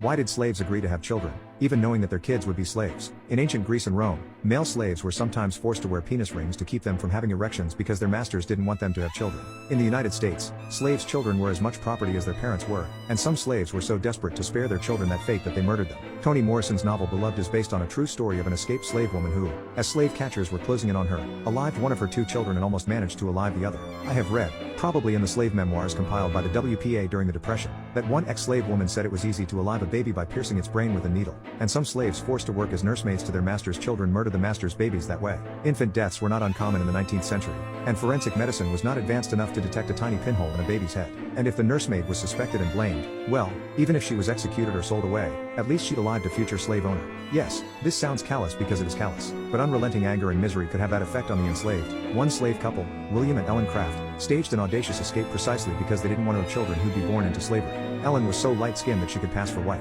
Why did slaves agree to have children, even knowing that their kids would be slaves? In ancient Greece and Rome, male slaves were sometimes forced to wear penis rings to keep them from having erections because their masters didn't want them to have children. In the United States, slaves' children were as much property as their parents were, and some slaves were so desperate to spare their children that fate that they murdered them. Toni Morrison's novel Beloved is based on a true story of an escaped slave woman who, as slave catchers were closing in on her, alived one of her two children and almost managed to alive the other. I have read, probably in the slave memoirs compiled by the WPA during the Depression, that one ex-slave woman said it was easy to alive a baby by piercing its brain with a needle, and some slaves forced to work as nursemaids to their master's children murdered the master's babies that way. Infant deaths were not uncommon in the 19th century, and forensic medicine was not advanced enough to detect a tiny pinhole in a baby's head. And if the nursemaid was suspected and blamed, well, even if she was executed or sold away, at least she'd alived a future slave owner. Yes, this sounds callous because it is callous, but unrelenting anger and misery could have that effect on the enslaved. One slave couple, William and Ellen Craft, staged an audacious escape precisely because they didn't want to have children who'd be born into slavery. Ellen was so light-skinned that she could pass for white.